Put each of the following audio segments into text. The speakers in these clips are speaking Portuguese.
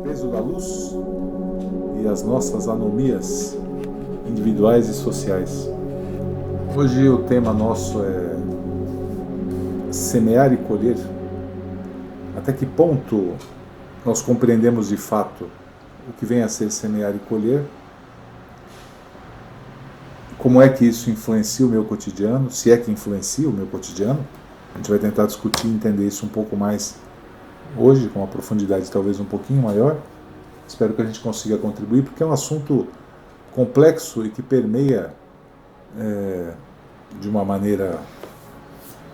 peso da luz e as nossas anomias individuais e sociais. Hoje o tema nosso é semear e colher. Até que ponto nós compreendemos de fato o que vem a ser semear e colher? Como é que isso influencia o meu cotidiano? Se é que influencia o meu cotidiano? A gente vai tentar discutir e entender isso um pouco mais hoje, com uma profundidade talvez um pouquinho maior. Espero que a gente consiga contribuir, porque é um assunto complexo e que permeia de uma maneira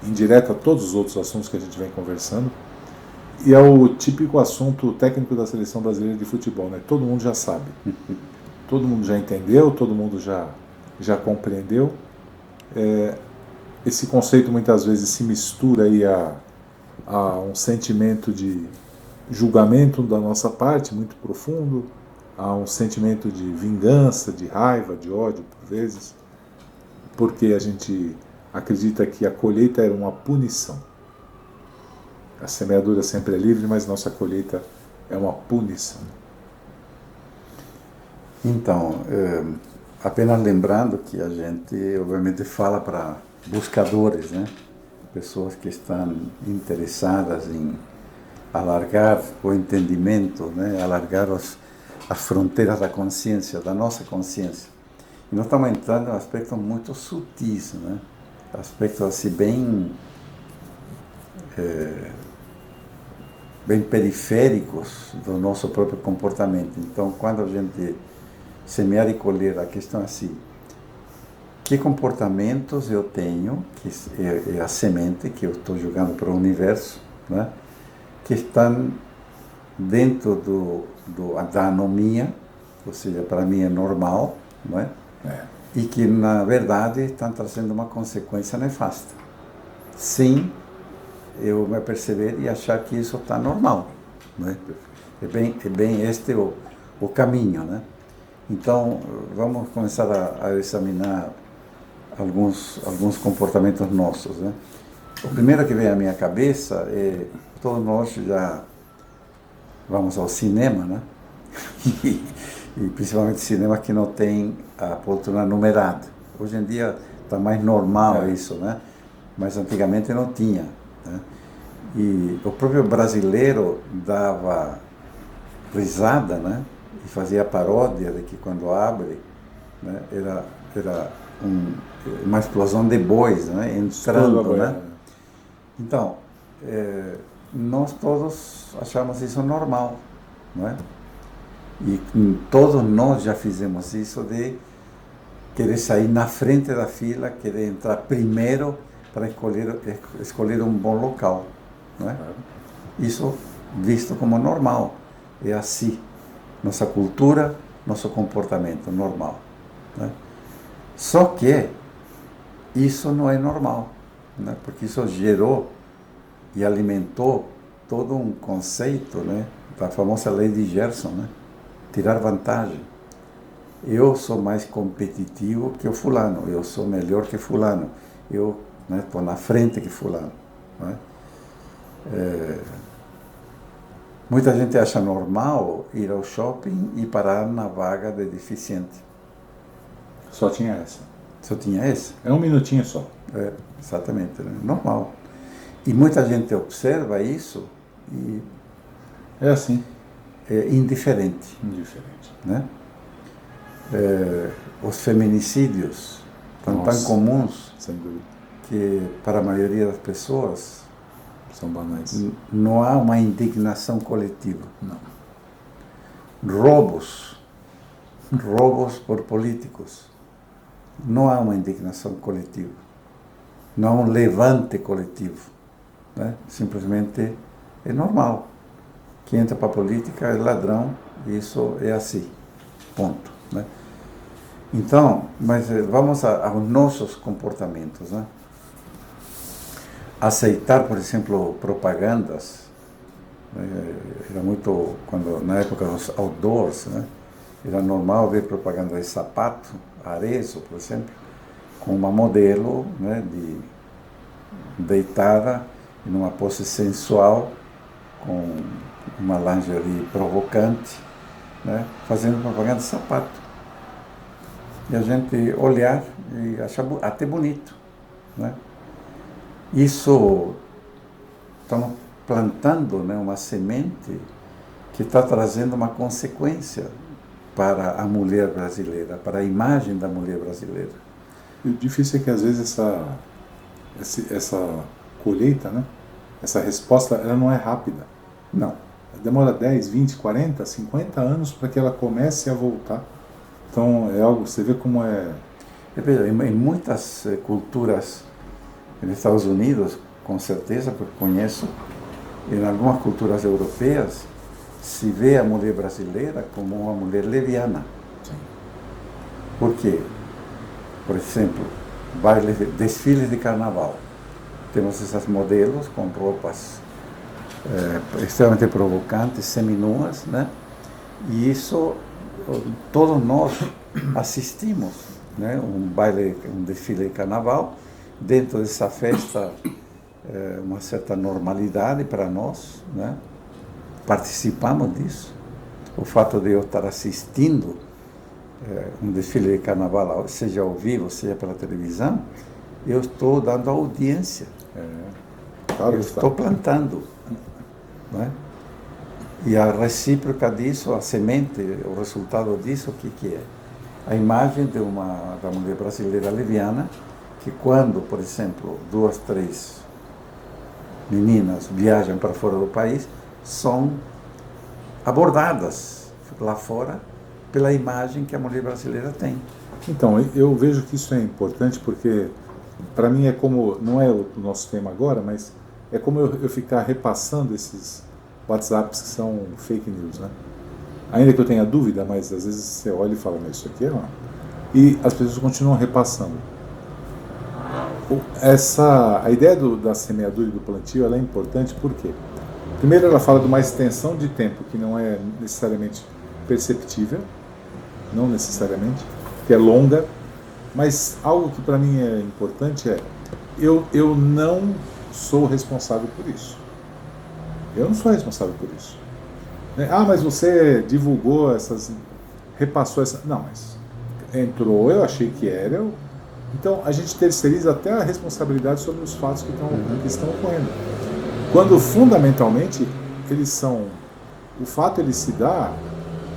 indireta todos os outros assuntos que a gente vem conversando. E é o típico assunto técnico da Seleção Brasileira de Futebol, né? Todo mundo já sabe. Todo mundo já entendeu, todo mundo já compreendeu. Esse conceito muitas vezes se mistura aí a um sentimento de julgamento da nossa parte, muito profundo, a um sentimento de vingança, de raiva, de ódio, por vezes, porque a gente acredita que a colheita era uma punição. A semeadura sempre é livre, mas nossa colheita é uma punição. Então, apenas lembrando que a gente, obviamente, fala para buscadores, né? Pessoas que estão interessadas em alargar o entendimento, né? Alargar as fronteiras da consciência, da nossa consciência. E nós estamos entrando em aspectos muito sutis, né? Aspectos assim bem periféricos do nosso próprio comportamento. Então, quando a gente semear e colher, a questão é assim: que comportamentos eu tenho, que é a semente que eu estou jogando para o universo, né? Que estão dentro da anomia, ou seja, para mim é normal, não é? E que, na verdade, estão trazendo uma consequência nefasta. Sim, eu me perceber e achar que isso está normal, não é? É bem este o caminho, né? Então, vamos começar a examinar alguns comportamentos nossos, né? O primeiro que vem à minha cabeça é: todos nós já vamos ao cinema, né? E principalmente cinema que não tem a poltrona numerada. Hoje em dia está mais normal isso, né? Mas antigamente não tinha, né? E o próprio brasileiro dava risada, né? E fazia paródia de que quando abre, né? Era uma explosão de bois, né? Entrando, né? Então, nós todos achamos isso normal, não é? E todos nós já fizemos isso de querer sair na frente da fila, querer entrar primeiro para escolher um bom local, não é? Isso visto como normal, é assim, nossa cultura, nosso comportamento normal, né? Só que isso não é normal, né? Porque isso gerou e alimentou todo um conceito, né? Da famosa lei de Gerson, né? Tirar vantagem. Eu sou mais competitivo que o fulano, eu sou melhor que fulano, eu estou na frente que fulano, não é? Muita gente acha normal ir ao shopping e parar na vaga de deficiente. Só tinha essa. Só tinha essa? É um minutinho só. Exatamente, né? Normal. E muita gente observa isso e é assim. É indiferente. Indiferente. Né? Os feminicídios estão tão comuns que para a maioria das pessoas são banais. Não há uma indignação coletiva. Não. Roubos por políticos. Não há uma indignação coletiva. Não há um levante coletivo. Né? Simplesmente é normal. Quem entra para a política é ladrão, isso é assim. Ponto. Né? Então, mas vamos aos nossos comportamentos. Né? Aceitar, por exemplo, propagandas. Era muito, na época dos outdoors, né? Era normal ver propaganda de sapato, Arezzo, por exemplo, com uma modelo, né, deitada em uma pose sensual, com uma lingerie provocante, né, fazendo propaganda de sapato. E a gente olhar e achar até bonito, né? Isso, estamos plantando, né, uma semente que está trazendo uma consequência para a mulher brasileira, para a imagem da mulher brasileira. E o difícil é que às vezes essa colheita, né, essa resposta, ela não é rápida. Não. Demora 10, 20, 40, 50 anos para que ela comece a voltar. Então é algo, você vê como é... Em muitas culturas, nos Estados Unidos, com certeza, porque conheço, em algumas culturas europeias, se vê a mulher brasileira como uma mulher leviana. Sim. Por quê? Por exemplo, desfiles de carnaval. Temos essas modelos com roupas extremamente provocantes, seminuas, né? E isso todos nós assistimos, né? Um desfile de carnaval, dentro dessa festa uma certa normalidade para nós, né? Participamos disso. O fato de eu estar assistindo um desfile de carnaval, seja ao vivo, seja pela televisão, eu estou dando audiência, Claro, eu estou plantando, né? E a recíproca disso, a semente, o resultado disso, o que é? A imagem da mulher brasileira leviana, que quando, por exemplo, 2, 3 meninas viajam para fora do país, são abordadas lá fora pela imagem que a mulher brasileira tem. Então, eu vejo que isso é importante porque, para mim, é como, não é o nosso tema agora, mas é como eu ficar repassando esses WhatsApps que são fake news, né? Ainda que eu tenha dúvida, mas às vezes você olha e fala, mas isso aqui é uma... E as pessoas continuam repassando. A ideia da semeadura e do plantio, ela é importante porque, primeiro, ela fala de uma extensão de tempo que não é necessariamente perceptível, não necessariamente, que é longa, mas algo que para mim é importante é, eu não sou responsável por isso. Eu não sou responsável por isso. Ah, mas você divulgou repassou essa... Não, mas entrou, eu achei que era... Então, a gente terceiriza até a responsabilidade sobre os fatos que estão ocorrendo. Quando, fundamentalmente, o fato ele se dá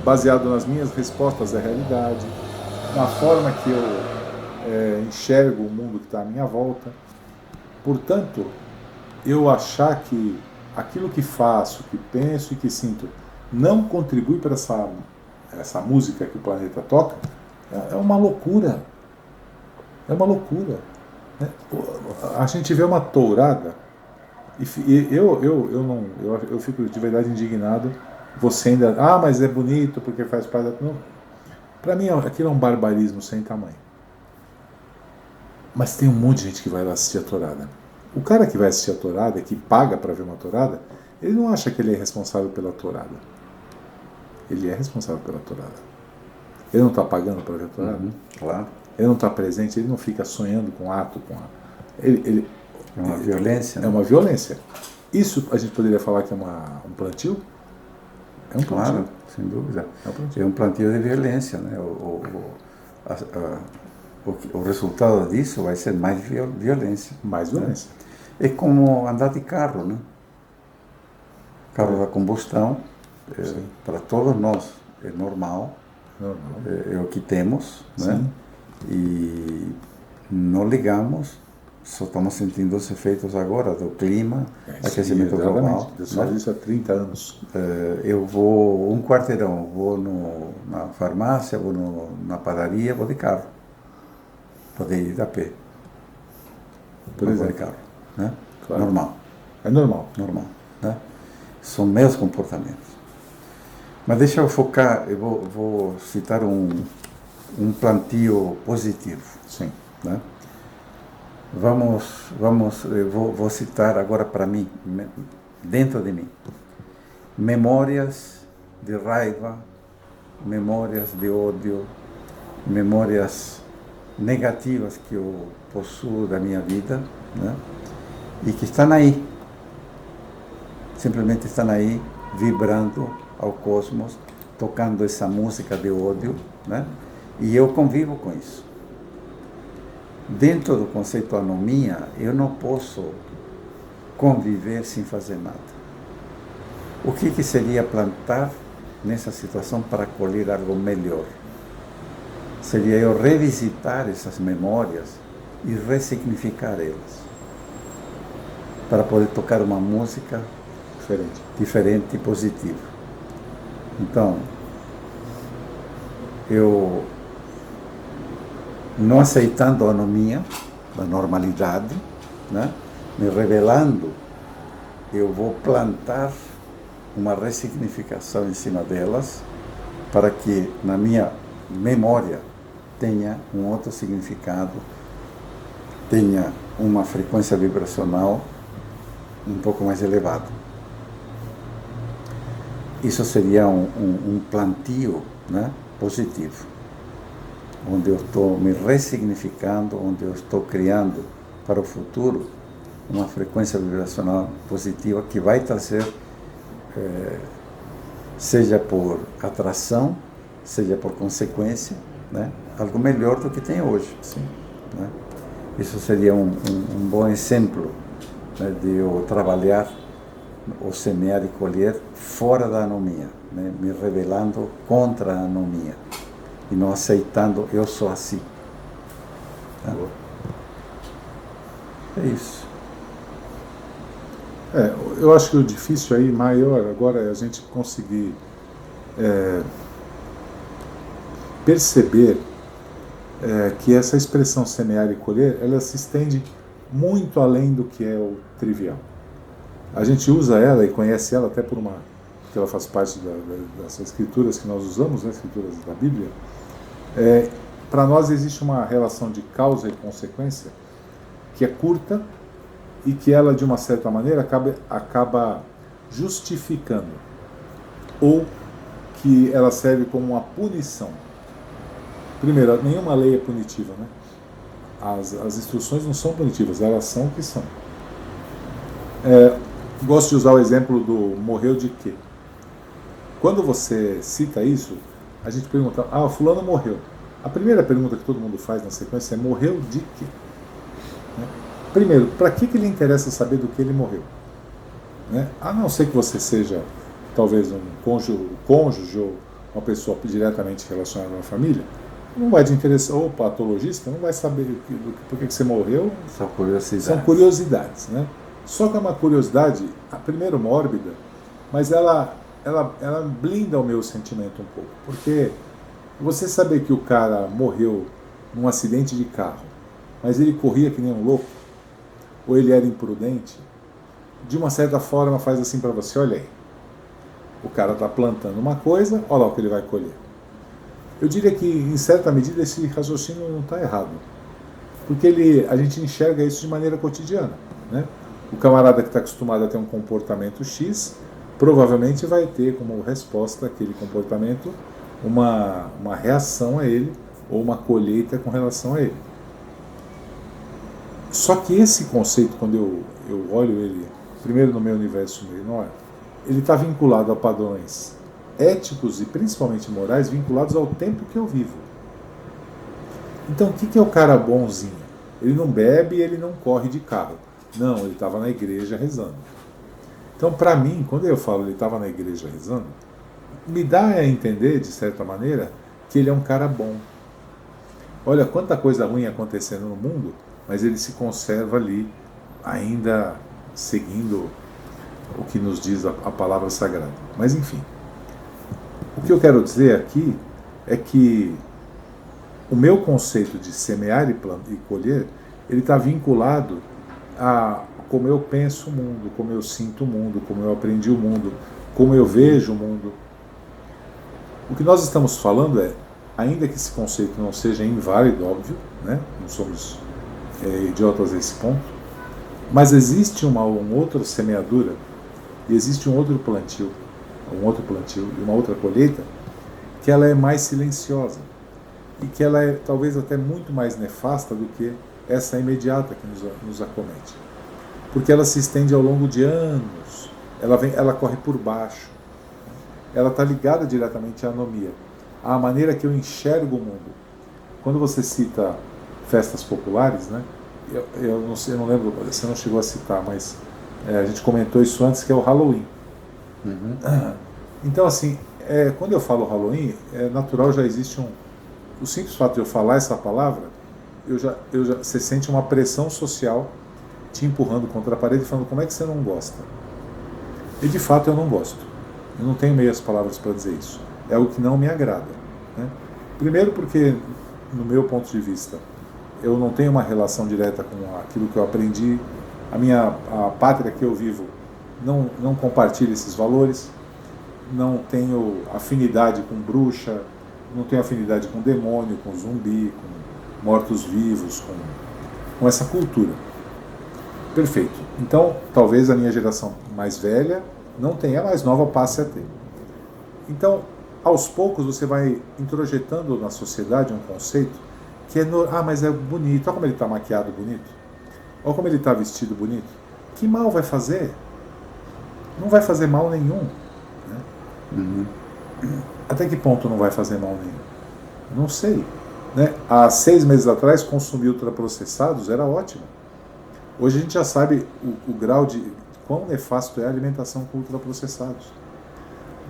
baseado nas minhas respostas à realidade, na forma que eu enxergo o mundo que está à minha volta. Portanto, eu achar que aquilo que faço, que penso e que sinto não contribui para essa música que o planeta toca, é uma loucura. É uma loucura. A gente vê uma tourada e eu fico de verdade indignado. Você ainda, mas é bonito porque faz parte da... Para mim aquilo é um barbarismo sem tamanho. Mas tem um monte de gente que vai lá assistir a tourada. O cara que vai assistir a tourada, que paga para ver uma tourada, ele não acha que ele é responsável pela tourada. Ele é responsável pela tourada. Ele não está pagando para ver a tourada? Claro. Ele não está presente, ele não fica sonhando com ato, é uma violência. É uma violência. Isso a gente poderia falar que é um plantio? É um plantio. Claro, sem dúvida. É um plantio de violência, né? O resultado disso vai ser mais violência. Mais violência. Né? É como andar de carro, né? Carro da combustão, para todos nós é normal. É o que temos, né? E não ligamos, só estamos sentindo os efeitos agora do clima, aquecimento global. Eu só isso há 30 anos. Eu vou um quarteirão, vou na farmácia, vou na padaria, vou de carro. Poder ir a pé. Por exemplo, de carro, né? Claro. Normal. É normal. Normal, né? São meus comportamentos. Mas deixa eu focar, eu vou citar um plantio positivo. Sim. Né? Eu vou citar agora para mim, dentro de mim, memórias de raiva, memórias de ódio, memórias negativas que eu possuo da minha vida, né? E que estão aí. simplesmente estão aí vibrando ao cosmos, tocando essa música de ódio, né? E eu convivo com isso. Dentro do conceito anomia, eu não posso conviver sem fazer nada. O que seria plantar nessa situação para colher algo melhor? Seria eu revisitar essas memórias e ressignificar elas, para poder tocar uma música diferente e positiva. Então, eu, não aceitando a anomia, a normalidade, né, me revelando, eu vou plantar uma ressignificação em cima delas, para que na minha memória tenha um outro significado, tenha uma frequência vibracional um pouco mais elevada. Isso seria um plantio, né, positivo, onde eu estou me ressignificando, onde eu estou criando para o futuro uma frequência vibracional positiva que vai trazer, seja por atração, seja por consequência, né, algo melhor do que tem hoje. Sim. Né? Isso seria um bom exemplo, né, de eu trabalhar, ou semear e colher fora da anomia, né, me rebelando contra a anomia e não aceitando eu sou assim. Tá? É isso. Eu acho que o difícil aí, maior, agora é a gente conseguir perceber que essa expressão semear e colher, ela se estende muito além do que é o trivial. A gente usa ela e conhece ela até porque ela faz parte das escrituras que nós usamos, né, escrituras da Bíblia. Para nós existe uma relação de causa e consequência que é curta e que ela, de uma certa maneira, acaba justificando, ou que ela serve como uma punição. Primeiro, nenhuma lei é punitiva, né? As instruções não são punitivas, elas são o que são. Gosto de usar o exemplo do morreu de quê? Quando você cita isso, a gente pergunta, o fulano morreu. A primeira pergunta que todo mundo faz na sequência é, morreu de quê? Primeiro, para que lhe interessa saber do que ele morreu? Né? A não ser que você seja, talvez, um cônjuge ou uma pessoa diretamente relacionada a uma família, não vai te interessar, ou patologista, não vai saber por que você morreu. São curiosidades. São curiosidades, né? Só que é uma curiosidade, primeiro mórbida, mas ela blinda o meu sentimento um pouco. Porque você saber que o cara morreu num acidente de carro, mas ele corria que nem um louco, ou ele era imprudente, de uma certa forma faz assim para você, olha aí, o cara está plantando uma coisa, olha lá o que ele vai colher. Eu diria que, em certa medida, esse raciocínio não está errado, porque a gente enxerga isso de maneira cotidiana, né? O camarada que está acostumado a ter um comportamento X, provavelmente vai ter como resposta àquele comportamento uma reação a ele, ou uma colheita com relação a ele. Só que esse conceito, quando eu olho ele, primeiro no meu universo menor, ele está vinculado a padrões éticos e principalmente morais, vinculados ao tempo que eu vivo. Então, o que é o cara bonzinho? Ele não bebe e ele não corre de carro. Não, ele estava na igreja rezando. Então, para mim, quando eu falo ele estava na igreja rezando, me dá a entender, de certa maneira, que ele é um cara bom. Olha quanta coisa ruim acontecendo no mundo, mas ele se conserva ali, ainda seguindo o que nos diz a palavra sagrada. Mas, enfim, o que eu quero dizer aqui é que o meu conceito de semear e colher, ele está vinculado a como eu penso o mundo, como eu sinto o mundo, como eu aprendi o mundo, como eu vejo o mundo. O que nós estamos falando é, ainda que esse conceito não seja inválido, óbvio, né? Não somos idiotas a esse ponto, mas existe uma outra semeadura e existe um outro plantio e uma outra colheita que ela é mais silenciosa e que ela é talvez até muito mais nefasta do que essa imediata que nos acomete, porque ela se estende ao longo de anos ela corre por baixo. Ela está ligada diretamente à anomia, à maneira que eu enxergo o mundo. Quando você cita festas populares, né? Eu não lembro, você não chegou a citar, mas a gente comentou isso antes, que é o Halloween. Uhum. Então, assim, quando eu falo Halloween, é natural, já existe o simples fato de eu falar essa palavra, você sente uma pressão social te empurrando contra a parede e falando, como é que você não gosta? E de fato eu não gosto. Eu não tenho meias palavras para dizer isso. É algo que não me agrada. Né? Primeiro porque, no meu ponto de vista, eu não tenho uma relação direta com aquilo que eu aprendi. A pátria que eu vivo não compartilha esses valores. Não tenho afinidade com bruxa, não tenho afinidade com demônio, com zumbi, com mortos-vivos, com essa cultura. Perfeito. Então, talvez a minha geração mais velha não tenha, a mais nova passe a ter. Então, aos poucos você vai introjetando na sociedade um conceito que mas é bonito, olha como ele está maquiado bonito, olha como ele está vestido bonito. Que mal vai fazer? Não vai fazer mal nenhum. Né? Uhum. Até que ponto não vai fazer mal nenhum? Não sei. Né? Há 6 meses atrás, consumir ultraprocessados era ótimo. Hoje a gente já sabe o grau de quão nefasto é a alimentação com ultraprocessados.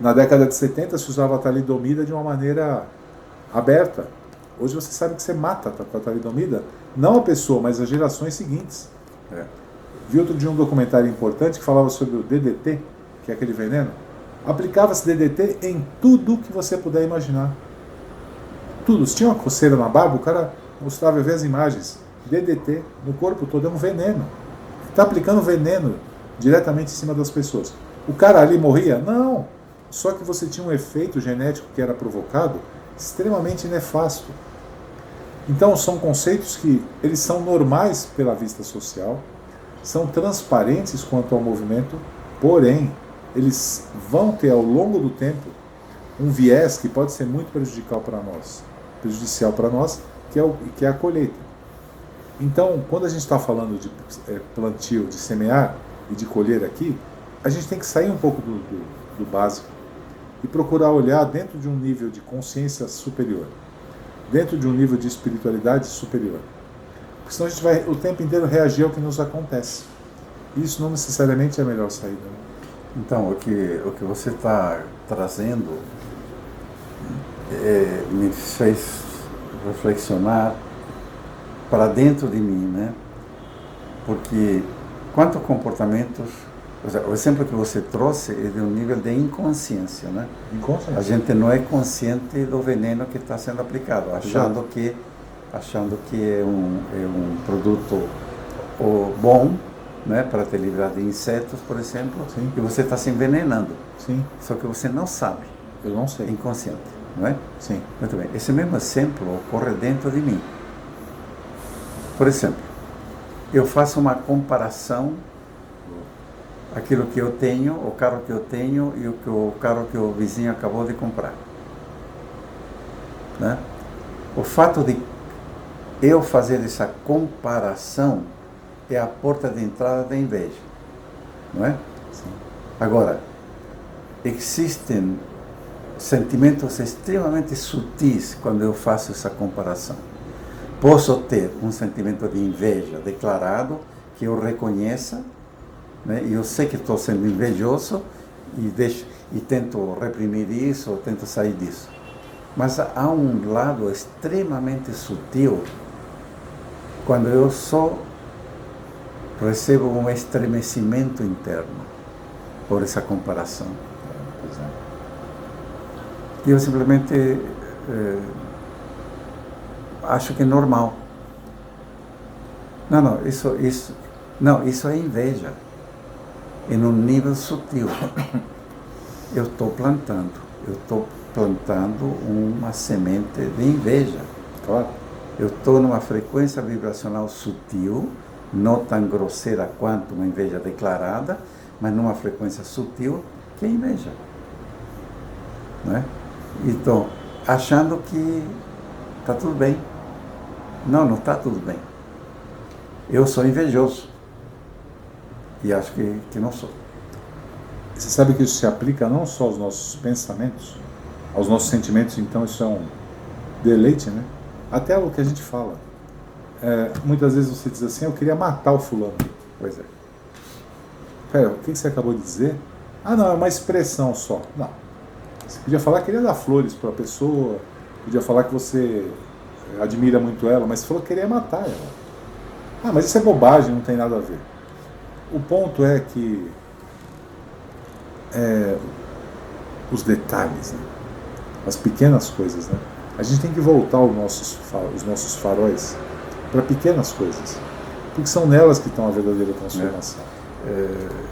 Na década de 70 se usava a talidomida de uma maneira aberta. Hoje você sabe que você mata com a talidomida, não a pessoa, mas as gerações seguintes. Vi outro dia um documentário importante que falava sobre o DDT, que é aquele veneno. Aplicava-se DDT em tudo que você puder imaginar. Tudo. Se tinha uma coceira na barba, o cara mostrava, eu vi as imagens. DDT no corpo todo é um veneno. Está aplicando veneno diretamente em cima das pessoas. O cara ali morria? Não. Só que você tinha um efeito genético que era provocado extremamente nefasto. Então são conceitos que eles são normais pela vista social, são transparentes quanto ao movimento, porém eles vão ter ao longo do tempo um viés que pode ser muito prejudicial para nós, que é a colheita. Então, quando a gente está falando de plantio, de semear e de colher aqui, a gente tem que sair um pouco do básico e procurar olhar dentro de um nível de consciência superior, dentro de um nível de espiritualidade superior. Porque senão a gente vai o tempo inteiro reagir ao que nos acontece. E isso não necessariamente é a melhor saída. Né? Então, o que você está trazendo me fez reflexionar para dentro de mim, né? Porque quantos comportamentos, o exemplo que você trouxe é de um nível de inconsciência, né? Inconsciência. A gente não é consciente do veneno que está sendo aplicado, achando que é um produto bom, né, para te livrar de insetos, por exemplo, Sim. E você está se envenenando. Sim. Só que você não sabe. Eu não sei. É inconsciente, não é? Sim. Muito bem. Esse mesmo exemplo ocorre dentro de mim. Por exemplo, eu faço uma comparação, aquilo que eu tenho, o carro que eu tenho e o carro que o vizinho acabou de comprar. Né? O fato de eu fazer essa comparação é a porta de entrada da inveja. Não é? Sim. Agora, existem sentimentos extremamente sutis quando eu faço essa comparação. Posso ter um sentimento de inveja declarado, que eu reconheça, né? E eu sei que estou sendo invejoso e tento reprimir isso, ou tento sair disso. Mas há um lado extremamente sutil quando eu só recebo um estremecimento interno por essa comparação. E eu simplesmente acho que é normal. Isso é inveja. Em um nível sutil. Eu estou plantando uma semente de inveja. Claro. Eu estou numa frequência vibracional sutil, não tão grosseira quanto uma inveja declarada, mas numa frequência sutil que é inveja. Não é? Então, achando que está tudo bem. Não está tudo bem. Eu sou invejoso. E acho que não sou. Você sabe que isso se aplica não só aos nossos pensamentos, aos nossos sentimentos, então isso é um deleite, né? Até o que a gente fala. Muitas vezes você diz assim, eu queria matar o fulano. Pois é. Pera, o que você acabou de dizer? Ah, não, é uma expressão só. Não. Você podia falar que queria dar flores para a pessoa, podia falar que você admira muito ela, mas você falou que queria matar ela. Ah, mas isso é bobagem, não tem nada a ver. O ponto é que os detalhes, né? As pequenas coisas, né? A gente tem que voltar os nossos faróis para pequenas coisas, porque são nelas que estão a verdadeira transformação.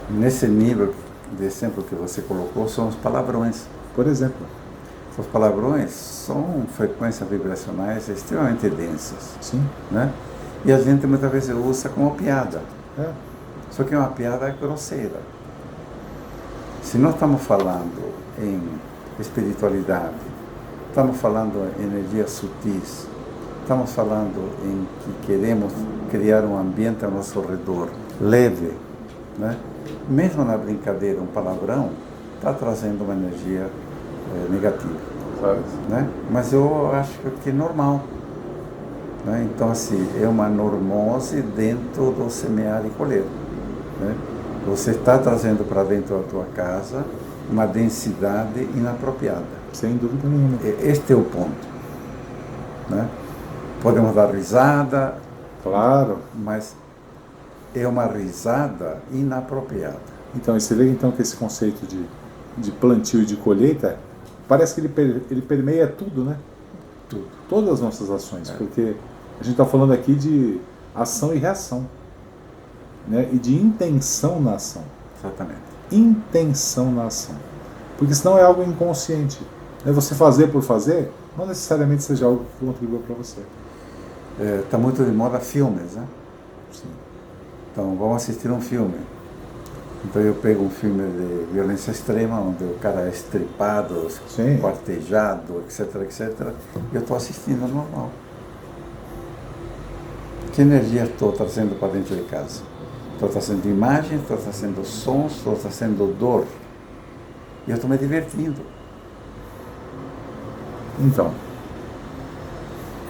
Nesse nível de exemplo que você colocou, são os palavrões. Por exemplo. Os palavrões são frequências vibracionais extremamente densas. Sim. Né? E a gente muitas vezes usa como piada. É. Só que é uma piada grosseira. Se nós estamos falando em espiritualidade, estamos falando em energias sutis, estamos falando em que queremos criar um ambiente ao nosso redor leve, né? Mesmo na brincadeira, um palavrão está trazendo uma energia negativa, né? Mas eu acho que é normal, né? Então, assim, é uma normose dentro do semear e colher, né? Você está trazendo para dentro da tua casa uma densidade inapropriada. Sem dúvida nenhuma. Este é o ponto, né? Podemos dar risada, claro, mas é uma risada inapropriada. Então, você vê então que esse conceito de plantio e de colheita, parece que ele permeia tudo, né? Tudo. Todas as nossas ações, porque a gente está falando aqui de ação e reação, né? E de intenção na ação. Exatamente. Intenção na ação. Porque senão é algo inconsciente. É você fazer por fazer, não necessariamente seja algo que contribua para você. Está muito de moda filmes, né? Sim. Então, vamos assistir um filme. Então, eu pego um filme de violência extrema, onde o cara é estripado, sim, quartejado, etc, etc. E eu estou assistindo normal. Que energia estou trazendo para dentro de casa? Estou trazendo imagens, estou trazendo sons, estou trazendo dor. E eu estou me divertindo. Então,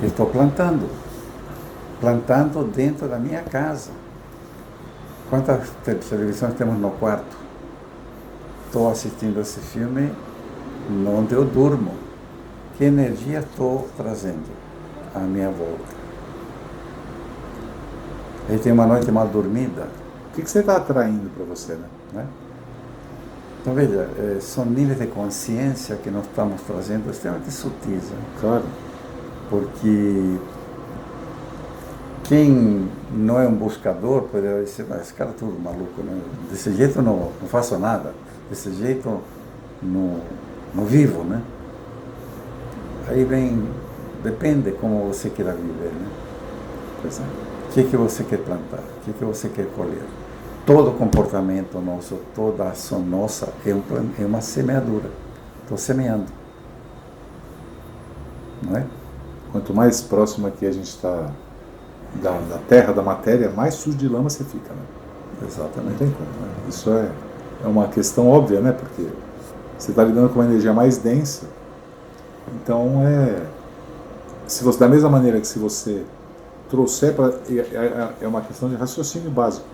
eu estou plantando dentro da minha casa. Quantas televisões temos no quarto? Estou assistindo esse filme onde eu durmo. Que energia estou trazendo à minha volta? Aí tem uma noite mal dormida. O que você está atraindo para você, né? Então, veja, são níveis de consciência que nós estamos trazendo extremamente sutis. Né? Claro. Porque quem não é um buscador poderia dizer, mas esse cara é tudo maluco, né? Desse jeito não faço nada, desse jeito não vivo, né? Aí vem, depende como você queira viver, né? Pois é. O que você quer plantar? O que você quer colher? Todo comportamento nosso, toda ação nossa é uma semeadura. Estou semeando. Não é? Quanto mais próximo aqui a gente está da terra, da matéria, mais sujo de lama você fica, né? Exatamente. Não tem como, né? Isso é uma questão óbvia, né? Porque você está lidando com uma energia mais densa. Então, da mesma maneira que se você trouxer para... É uma questão de raciocínio básico.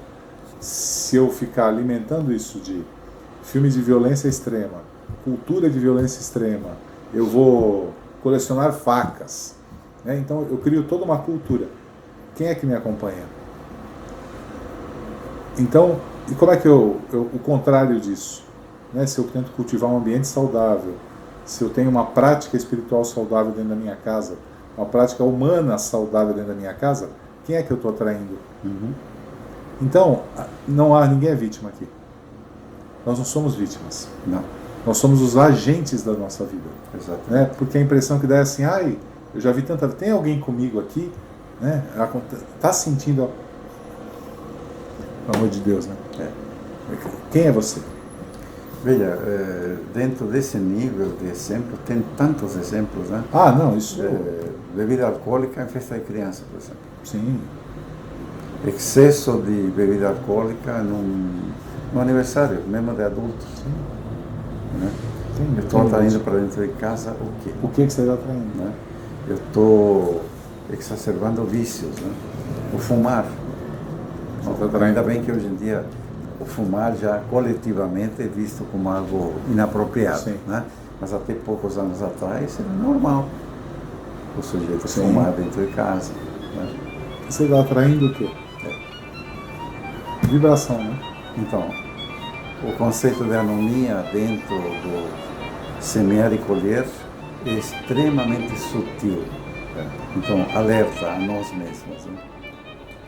Se eu ficar alimentando isso de filmes de violência extrema, cultura de violência extrema, eu vou colecionar facas, né? Então eu crio toda uma cultura. Quem é que me acompanha? Então, e como é que o contrário disso? Né? Se eu tento cultivar um ambiente saudável, se eu tenho uma prática espiritual saudável dentro da minha casa, uma prática humana saudável dentro da minha casa, quem é que eu estou atraindo? Uhum. Então, ninguém é vítima aqui. Nós não somos vítimas. Não. Nós somos os agentes da nossa vida. Exato. Né? Porque a impressão que dá é assim, eu já vi tanta... Tem alguém comigo aqui, né? Está sentindo... Pelo amor de Deus, né? Quem é você? Veja, dentro desse nível de exemplo, tem tantos exemplos, né? Não, isso... Bebida alcoólica em festa de criança, por exemplo. Sim. Excesso de bebida alcoólica no aniversário, mesmo de adultos. Né? Sim, Eu estou atraindo para dentro de casa o quê? O que você está atraindo? Né? Eu estou exacerbando vícios, né? O fumar. Ainda bem que hoje em dia o fumar já coletivamente é visto como algo inapropriado, né? Mas até poucos anos atrás era normal o sujeito fumar dentro de casa. Né? Você está atraindo o quê? Vibração, né? Então, o conceito de anomia dentro do semear e colher é extremamente sutil. Então, alerta a nós mesmos. Né?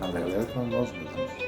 Alerta a nós mesmos.